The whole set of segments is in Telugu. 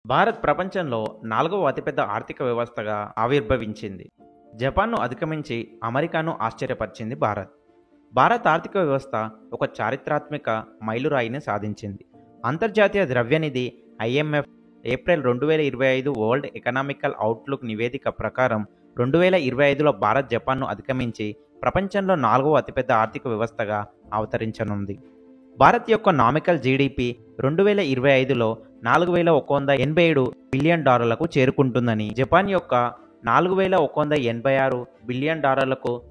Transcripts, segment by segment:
భారత్ ప్రపంచంలో నాలుగవ అతిపెద్ద ఆర్థిక వ్యవస్థగా ఆవిర్భవించింది. జపాన్ను అధిగమించి అమెరికాను ఆశ్చర్యపరిచింది భారత్. భారత్ ఆర్థిక వ్యవస్థ ఒక చారిత్రాత్మక మైలురాయిని సాధించింది. అంతర్జాతీయ ద్రవ్యనిధి IMF April 2025 world economical outlook నివేదిక ప్రకారం 2025లో భారత్ జపాన్ను అధిగమించి ప్రపంచంలో నాలుగవ అతిపెద్ద ఆర్థిక వ్యవస్థగా అవతరించనుంది. భారత్ యొక్క నామికల్ జీడిపి 2025లో $4,187 బిలియన్ చేరుకుంటుందని, జపాన్ యొక్క $4,186 బిలియన్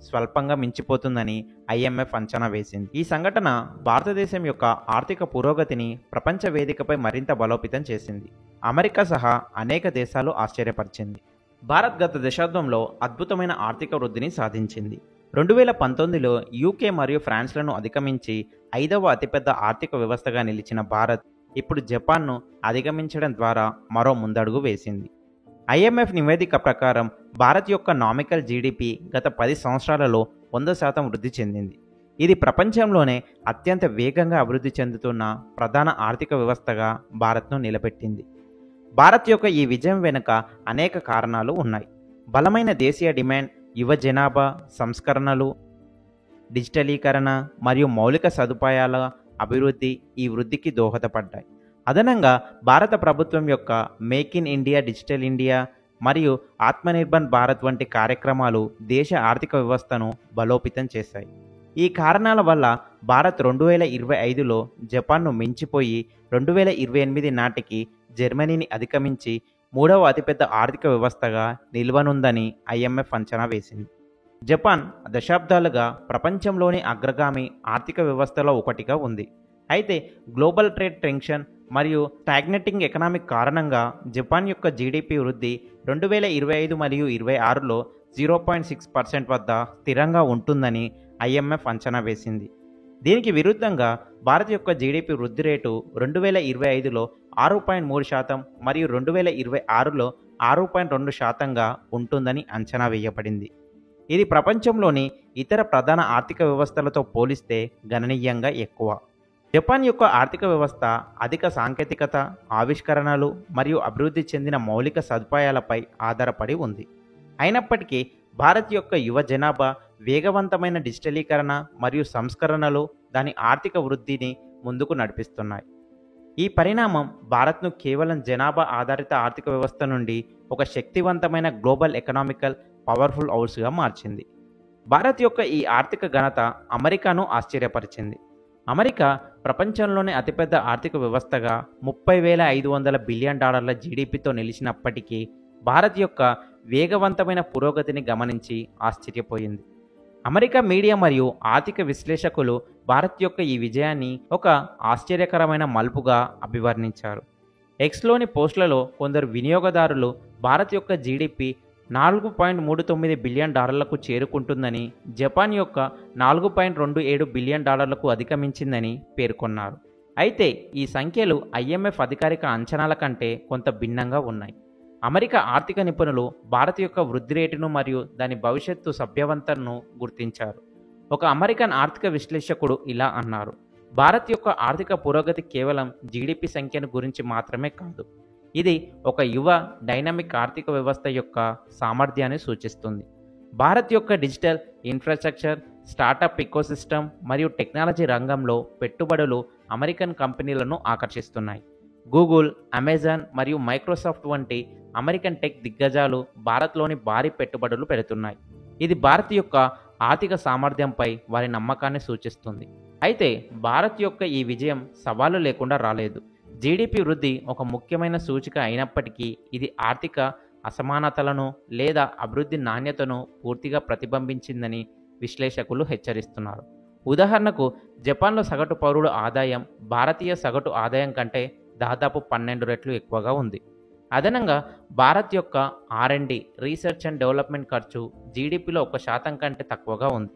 స్వల్పంగా మించిపోతుందని ఐఎంఎఫ్ అంచనా వేసింది. ఈ సంఘటన భారతదేశం యొక్క ఆర్థిక పురోగతిని ప్రపంచ వేదికపై మరింత బలోపేతం చేసింది. అమెరికా సహా అనేక దేశాలు ఆశ్చర్యపరిచింది. భారత్ గత దశాబ్దంలో అద్భుతమైన ఆర్థిక వృద్ధిని సాధించింది. 2019లో యూకే మరియు ఫ్రాన్స్లను అధిగమించి 5వ అతిపెద్ద ఆర్థిక వ్యవస్థగా నిలిచిన భారత్ ఇప్పుడు జపాన్ను అధిగమించడం ద్వారా మరో ముందడుగు వేసింది. ఐఎంఎఫ్ నివేదిక ప్రకారం భారత్ యొక్క నామికల్ జీడిపి గత 10 సంవత్సరాలలో 100% వృద్ధి చెందింది. ఇది ప్రపంచంలోనే అత్యంత వేగంగా అభివృద్ధి చెందుతున్న ప్రధాన ఆర్థిక వ్యవస్థగా భారత్ను నిలబెట్టింది. భారత్ యొక్క ఈ విజయం వెనుక అనేక కారణాలు ఉన్నాయి. బలమైన దేశీయ డిమాండ్, యువ జనాభా, సంస్కరణలు, డిజిటలీకరణ మరియు మౌలిక సదుపాయాల అభివృద్ధి ఈ వృద్ధికి దోహదపడ్డాయి. అదనంగా భారత ప్రభుత్వం యొక్క make in India, digital India మరియు ఆత్మనిర్భర్ భారత్ వంటి కార్యక్రమాలు దేశ ఆర్థిక వ్యవస్థను బలోపేతం చేశాయి. ఈ కారణాల వల్ల భారత్ 2025లో జపాన్ను మించిపోయి 2028 నాటికి జర్మనీని అధిగమించి 3వ అతిపెద్ద ఆర్థిక వ్యవస్థగా నిలవనుందని ఐఎంఎఫ్ అంచనా వేసింది. జపాన్ దశాబ్దాలుగా ప్రపంచంలోని అగ్రగామి ఆర్థిక వ్యవస్థలో ఒకటిగా ఉంది. అయితే గ్లోబల్ ట్రేడ్ టెన్షన్ మరియు స్టాగ్నేటింగ్ ఎకనామిక్ కారణంగా జపాన్ యొక్క జీడిపి వృద్ధి 2025 మరియు 26లో 0.6% వద్ద స్థిరంగా ఉంటుందని ఐఎంఎఫ్ అంచనా వేసింది. దీనికి విరుద్ధంగా భారత్ యొక్క జీడిపి వృద్ధి రేటు 2025లో 6.3% మరియు 2026లో 6.2%గా ఉంటుందని అంచనా వేయబడింది. ఇది ప్రపంచంలోని ఇతర ప్రధాన ఆర్థిక వ్యవస్థలతో పోలిస్తే గణనీయంగా ఎక్కువ. జపాన్ యొక్క ఆర్థిక వ్యవస్థ అధిక సాంకేతికత, ఆవిష్కరణలు మరియు అభివృద్ధి చెందిన మౌలిక సదుపాయాలపై ఆధారపడి ఉంది. అయినప్పటికీ భారత్ యొక్క యువ జనాభా, వేగవంతమైన డిజిటలీకరణ మరియు సంస్కరణలు దాని ఆర్థిక వృద్ధిని ముందుకు నడిపిస్తున్నాయి. ఈ పరిణామం భారత్ను కేవలం జనాభా ఆధారిత ఆర్థిక వ్యవస్థ నుండి ఒక శక్తివంతమైన గ్లోబల్ ఎకనామికల్ పవర్ఫుల్ హౌస్గా మార్చింది. భారత్ యొక్క ఈ ఆర్థిక ఘనత అమెరికాను ఆశ్చర్యపరిచింది. అమెరికా ప్రపంచంలోనే అతిపెద్ద ఆర్థిక వ్యవస్థగా $30,500 బిలియన్ జీడిపితో నిలిచినప్పటికీ భారత్ యొక్క వేగవంతమైన పురోగతిని గమనించి ఆశ్చర్యపోయింది. అమెరికా మీడియా మరియు ఆర్థిక విశ్లేషకులు భారత్ యొక్క ఈ విజయాన్ని ఒక ఆశ్చర్యకరమైన మలుపుగా అభివర్ణించారు. ఎక్స్లోని పోస్టులలో కొందరు వినియోగదారులు భారత్ యొక్క జీడిపి $4.39 బిలియన్ చేరుకుంటుందని, జపాన్ యొక్క $4.27 బిలియన్ అధిగమించిందని పేర్కొన్నారు. అయితే ఈ సంఖ్యలు ఐఎంఎఫ్ అధికారిక అంచనాల కంటే కొంత భిన్నంగా ఉన్నాయి. అమెరికా ఆర్థిక నిపుణులు భారత్ యొక్క వృద్ధి రేటును మరియు దాని భవిష్యత్తు సభ్యవంతను గుర్తించారు. ఒక అమెరికన్ ఆర్థిక విశ్లేషకుడు ఇలా అన్నారు: భారత్ యొక్క ఆర్థిక పురోగతి కేవలం జీడిపి సంఖ్యను గురించి మాత్రమే కాదు, ఇది ఒక యువ డైనమిక్ ఆర్థిక వ్యవస్థ యొక్క సామర్థ్యాన్ని సూచిస్తుంది. భారత్ యొక్క డిజిటల్ ఇన్ఫ్రాస్ట్రక్చర్, స్టార్టప్ ఇకోసిస్టమ్ మరియు టెక్నాలజీ రంగంలో పెట్టుబడులు అమెరికన్ కంపెనీలను ఆకర్షిస్తున్నాయి. గూగుల్, అమెజాన్ మరియు మైక్రోసాఫ్ట్ వంటి అమెరికన్ టెక్ దిగ్గజాలు భారత్లోని భారీ పెట్టుబడులు పెడుతున్నాయి. ఇది భారత్ యొక్క ఆర్థిక సామర్థ్యంపై వారి నమ్మకాన్ని సూచిస్తుంది. అయితే భారత్ యొక్క ఈ విజయం సవాలు లేకుండా రాలేదు. జీడిపి వృద్ధి ఒక ముఖ్యమైన సూచిక అయినప్పటికీ ఇది ఆర్థిక అసమానతలను లేదా అభివృద్ధి నాణ్యతను పూర్తిగా ప్రతిబింబించిందని విశ్లేషకులు హెచ్చరిస్తున్నారు. ఉదాహరణకు, జపాన్లో సగటు పౌరుడు ఆదాయం భారతీయ సగటు ఆదాయం కంటే దాదాపు 12 రెట్లు ఎక్కువగా ఉంది. అదనంగా భారత్ యొక్క R&D రీసెర్చ్ అండ్ డెవలప్మెంట్ ఖర్చు జీడిపిలో 1% కంటే తక్కువగా ఉంది,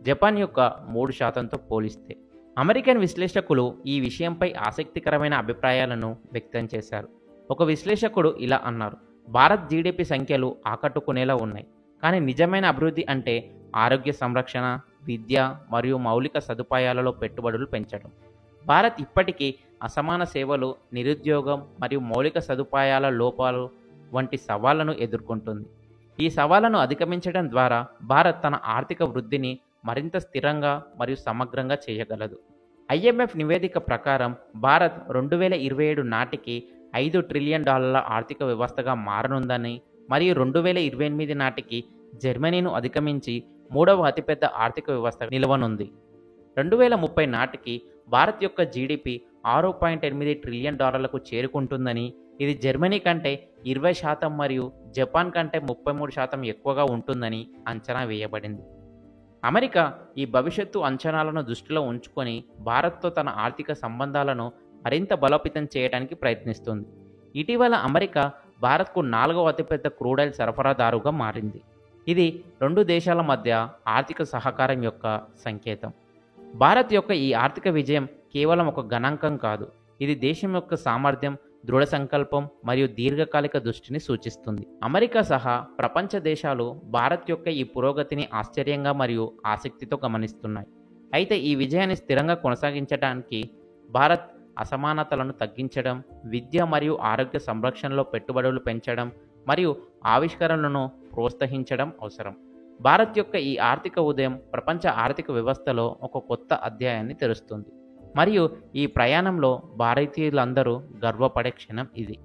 జపాన్ యొక్క 3%తో పోలిస్తే. అమెరికన్ విశ్లేషకులు ఈ విషయంపై ఆసక్తికరమైన అభిప్రాయాలను వ్యక్తం చేశారు. ఒక విశ్లేషకుడు ఇలా అన్నారు: భారత్ జీడిపి సంఖ్యలు ఆకట్టుకునేలా ఉన్నాయి, కానీ నిజమైన అభివృద్ధి అంటే ఆరోగ్య సంరక్షణ, విద్య మరియు మౌలిక సదుపాయాలలో పెట్టుబడులు పెంచడం. భారత్ ఇప్పటికీ అసమాన సేవలు, నిరుద్యోగం మరియు మౌలిక సదుపాయాల లోపాలు వంటి సవాళ్లను ఎదుర్కొంటుంది. ఈ సవాళ్లను అధిగమించడం ద్వారా భారత్ తన ఆర్థిక వృద్ధిని మరింత స్థిరంగా మరియు సమగ్రంగా చేయగలదు. ఐఎంఎఫ్ నివేదిక ప్రకారం భారత్ 2027 నాటికి $5 ట్రిలియన్ ఆర్థిక వ్యవస్థగా మారనుందని మరియు 2028 నాటికి జర్మనీను అధిగమించి మూడవ అతిపెద్ద ఆర్థిక వ్యవస్థ నిలవనుంది. 2030 నాటికి భారత్ యొక్క జీడిపి $6.8 ట్రిలియన్ చేరుకుంటుందని, ఇది జర్మనీ కంటే 20% మరియు జపాన్ కంటే 33% ఎక్కువగా ఉంటుందని అంచనా వేయబడింది. అమెరికా ఈ భవిష్యత్తు అంచనాలను దృష్టిలో ఉంచుకొని భారత్తో తన ఆర్థిక సంబంధాలను మరింత బలోపేతం చేయడానికి ప్రయత్నిస్తుంది. ఇటీవల అమెరికా భారత్కు 4వ అతిపెద్ద క్రూడాయిల్ సరఫరాదారుగా మారింది. ఇది రెండు దేశాల మధ్య ఆర్థిక సహకారం యొక్క సంకేతం. భారత్ యొక్క ఈ ఆర్థిక విజయం కేవలం ఒక గణాంకం కాదు, ఇది దేశం యొక్క సామర్థ్యం, దృఢ సంకల్పం మరియు దీర్ఘకాలిక దృష్టిని సూచిస్తుంది. అమెరికా సహా ప్రపంచ దేశాలు భారత్ యొక్క ఈ పురోగతిని ఆశ్చర్యంగా మరియు ఆసక్తితో గమనిస్తున్నాయి. అయితే ఈ విజయాన్ని స్థిరంగా కొనసాగించడానికి భారత్ అసమానతలను తగ్గించడం, విద్య మరియు ఆరోగ్య సంరక్షణలో పెట్టుబడులు పెంచడం మరియు ఆవిష్కరణలను ప్రోత్సహించడం అవసరం. భారత్ యొక్క ఈ ఆర్థిక ఉదయం ప్రపంచ ఆర్థిక వ్యవస్థలో ఒక కొత్త అధ్యాయాన్ని తెరుస్తుంది మరియు ఈ ప్రయాణంలో భారతీయులందరూ గర్వపడే క్షణం ఇది.